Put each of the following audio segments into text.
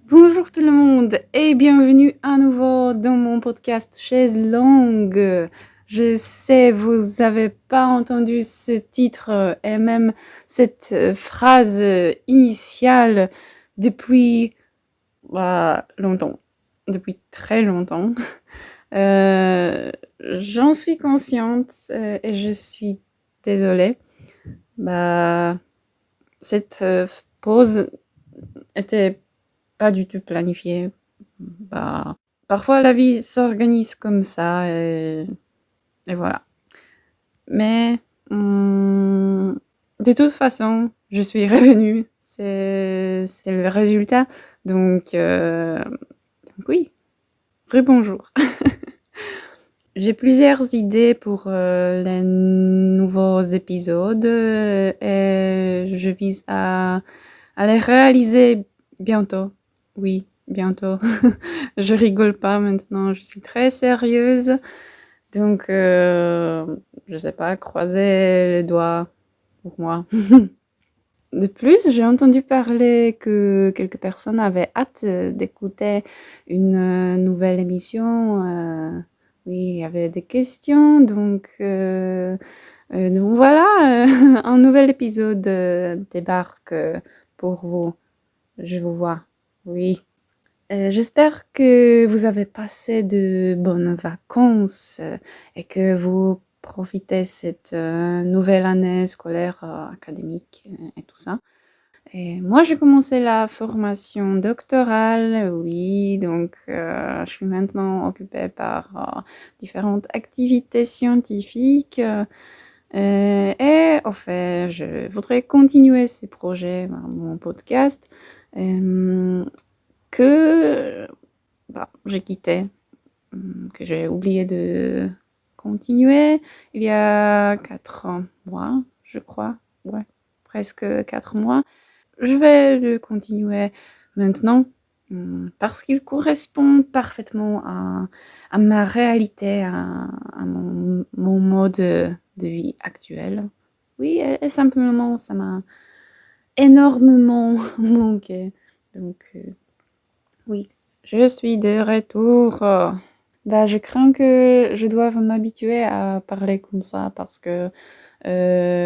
Bonjour tout le monde et bienvenue à nouveau dans mon podcast Chaise longue. Je sais, vous avez pas entendu ce titre et même cette phrase initiale depuis longtemps, depuis très longtemps. J'en suis consciente et je suis désolée. Cette pause était pas du tout planifiée. Parfois la vie s'organise comme ça et voilà. Mais de toute façon, je suis revenue. C'est le résultat. Donc oui, rebonjour. J'ai plusieurs idées pour les nouveaux épisodes et je vise à les réaliser bientôt. Oui, bientôt. Je rigole pas maintenant, je suis très sérieuse. Donc, je sais pas, croiser les doigts pour moi. De plus, j'ai entendu parler que quelques personnes avaient hâte d'écouter une nouvelle émission. Oui, il y avait des questions, donc voilà, un nouvel épisode débarque pour vous. Je vous vois, oui. J'espère que vous avez passé de bonnes vacances et que vous profitez cette nouvelle année scolaire, académique et tout ça. Et moi, j'ai commencé la formation doctorale, oui, donc je suis maintenant occupée par différentes activités scientifiques. Et en fait, je voudrais continuer ces projets, mon podcast, que j'ai quitté, que j'ai oublié de continuer il y a 4 mois, je crois. Ouais, presque 4 mois. Je vais le continuer maintenant parce qu'il correspond parfaitement à ma réalité, à mon mode de vie actuel. Oui, et simplement, ça m'a énormément manqué. Donc, oui, je suis de retour. Je crains que je doive m'habituer à parler comme ça parce que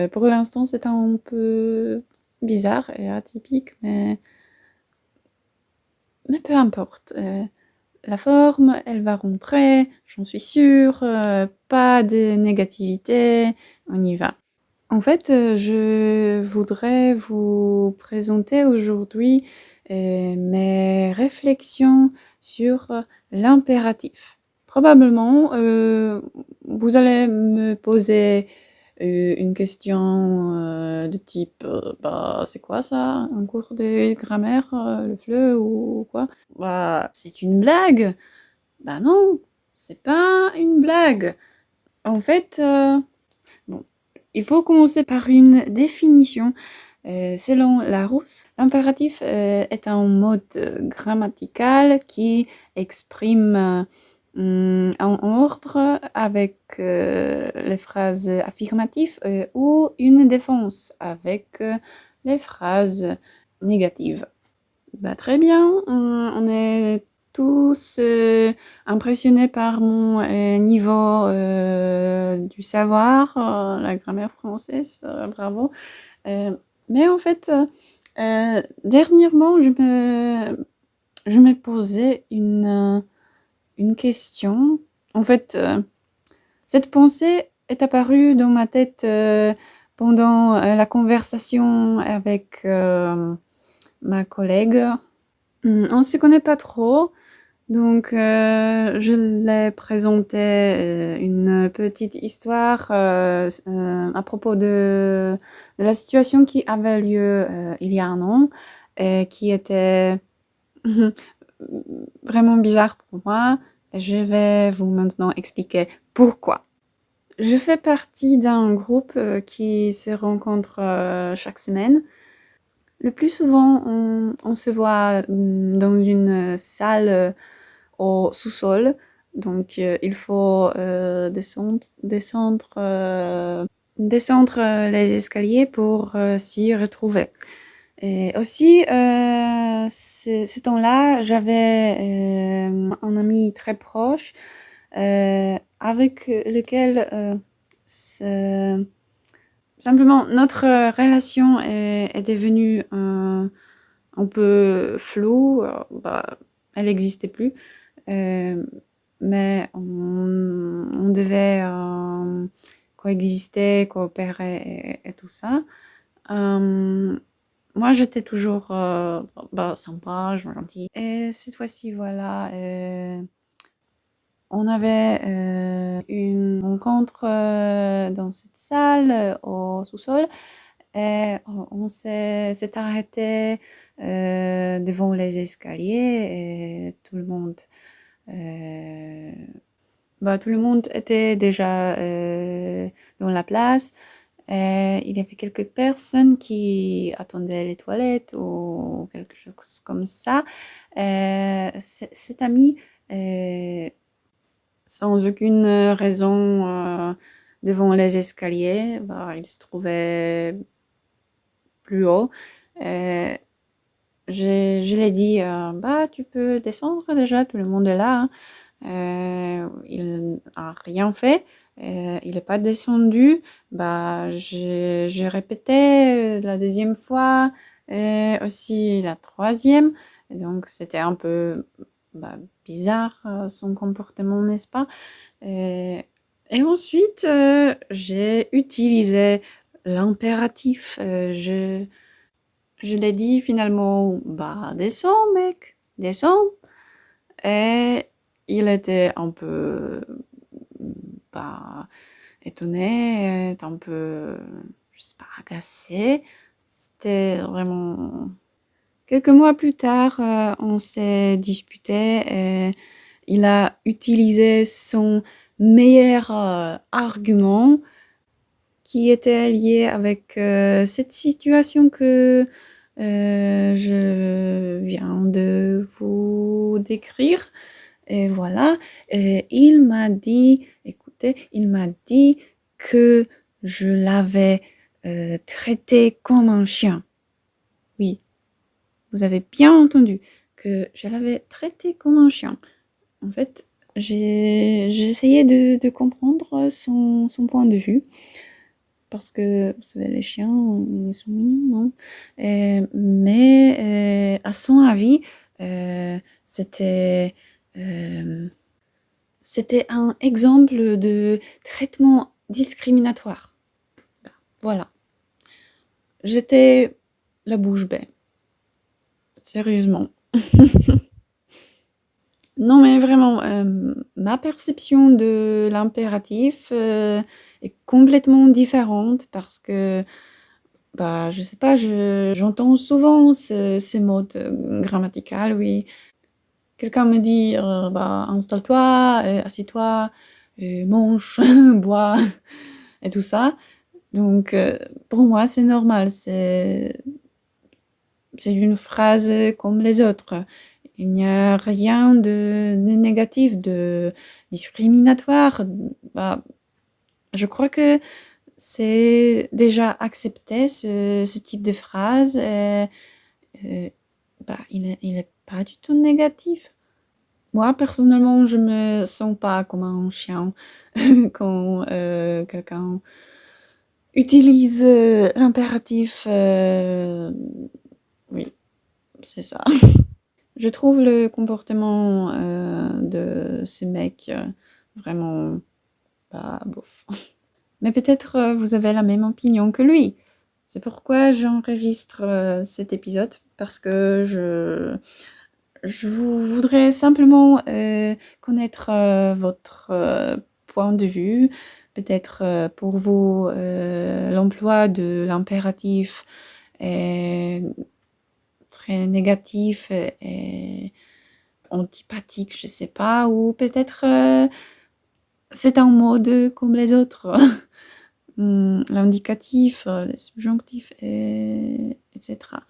pour l'instant, c'est un peu bizarre et atypique, mais peu importe. La forme, elle va rentrer, j'en suis sûre. Pas de négativité, on y va. En fait, je voudrais vous présenter aujourd'hui mes réflexions sur l'impératif. Probablement, vous allez me poser une question de type c'est quoi ça? Un cours de grammaire, le FLE ou quoi? C'est une blague? Non, c'est pas une blague. En fait, bon, il faut commencer par une définition. Selon Larousse, l'impératif est un mode grammatical qui exprime un ordre avec les phrases affirmatives ou une défense avec les phrases négatives. Très bien, on est tous impressionnés par mon niveau du savoir, la grammaire française, bravo. Mais en fait, dernièrement, je me posais une question. En fait, cette pensée est apparue dans ma tête pendant la conversation avec ma collègue. On ne se connaît pas trop, donc je l'ai présenté une petite histoire à propos de la situation qui avait lieu il y a un an et qui était vraiment bizarre pour moi. Je vais vous maintenant expliquer pourquoi. Je fais partie d'un groupe qui se rencontre chaque semaine. Le plus souvent, on se voit dans une salle au sous-sol. Donc, il faut descendre les escaliers pour s'y retrouver. Et aussi, ce temps-là, j'avais, un ami très proche, avec lequel, ce simplement notre, relation est devenue un peu floue, elle n'existait plus, hem, mais on devait, coexister, coopérer et tout ça. Hem, Moi j'étais toujours, sympa, gentille et cette fois-ci, voilà, on avait, une rencontre, dans cette salle, au sous-sol et on s'est arrêtés, devant les escaliers et heu, tout le monde était déjà, dans la place et il y avait quelques personnes qui attendaient les toilettes ou quelque chose comme ça. Cet ami, heu sans aucune, raison, devant les escaliers, il se trouvait plus haut. Heu, je lui ai dit: «Bah, tu peux descendre déjà, tout le monde est là, hein». Il a rien fait, il est pas descendu. J'ai répété, la deuxième fois et aussi la troisième. Et donc c'était un peu, bizarre, son comportement, n'est-ce pas? Et et ensuite, j'ai utilisé l'impératif, je l'ai dit finalement: «Bah, descends mec, descends». Et il était un peu, bah, étonné, un peu, je sais pas, agacé. C'était vraiment quelques mois plus tard, on s'est disputés et il a utilisé son meilleur, argument qui était lié avec, cette situation que, je viens de vous décrire. Et voilà, et il m'a dit, écoutez, il m'a dit que je l'avais, traité comme un chien. Oui, vous avez bien entendu, que je l'avais traité comme un chien. En fait, j'ai essayé de comprendre son point de vue parce que, vous savez, les chiens, ils sont mignons, non? Mais à son avis, c'était, hem c'était un exemple de traitement discriminatoire. Voilà. J'étais la bouche bée, sérieusement. Non, mais vraiment, ma perception de l'impératif, est complètement différente parce que, je sais pas, j'entends souvent ce mode, grammatical, oui. Quelqu'un me dit, «Installe-toi, assieds-toi, mange, bois» et tout ça. Donc pour moi, c'est normal, c'est une phrase, comme les autres. Il n'y a rien de négatif, de discriminatoire. Bah, je crois que c'est déjà accepté ce type de phrase et heu, il est pas du tout négatif. Moi, personnellement, je me sens pas comme un chien quand, quelqu'un utilise, l'impératif, oui, c'est ça. Je trouve le comportement, de ce mec, vraiment, bof. Mais peut-être, vous avez la même opinion que lui. C'est pourquoi j'enregistre, cet épisode parce que je voudrais simplement, connaître, votre, point de vue. Peut-être, pour vous, l'emploi de l'impératif est très négatif et antipathique, je sais pas, ou peut-être, c'est un mode comme les autres. L'indicatif, le subjonctif et cetera.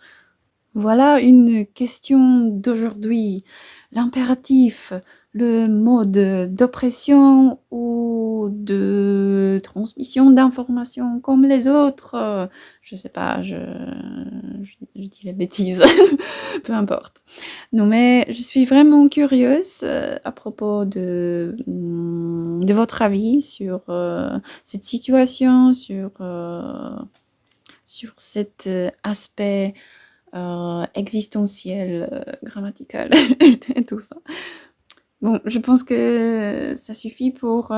Voilà une question d'aujourd'hui. L'impératif le mode d'oppression ou de transmission d'informations comme les autres, je sais pas, je dis la bêtise, peu importe. Non, mais je suis vraiment curieuse, à propos de votre avis sur, cette situation, sur cet, aspect, existentiel, grammatical et tout ça. Bon, je pense que ça suffit pour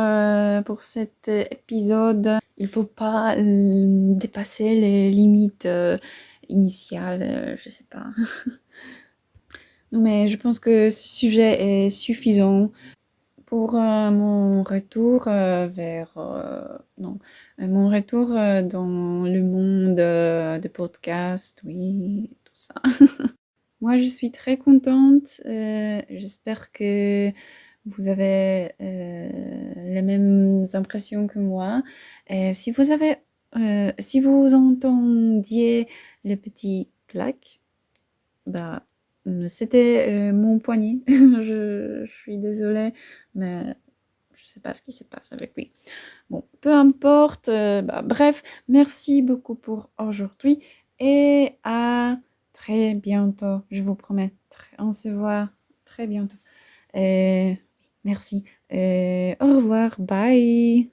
cet épisode. Il faut pas dépasser les limites initiales, je sais pas. Non, mais je pense que ce sujet est suffisant pour mon retour vers non, mon retour dans le monde de podcast, oui, tout ça. Moi, je suis très contente. J'espère que vous avez les mêmes impressions que moi. Et si vous entendiez les petits clacs, bah, c'était mon poignet. Je suis désolée, mais je sais pas ce qui se passe avec lui. Bon, peu importe. Bah, bref, merci beaucoup pour aujourd'hui et à très bientôt. Je vous promets. On se voit très bientôt. Et merci. Et au revoir. Bye.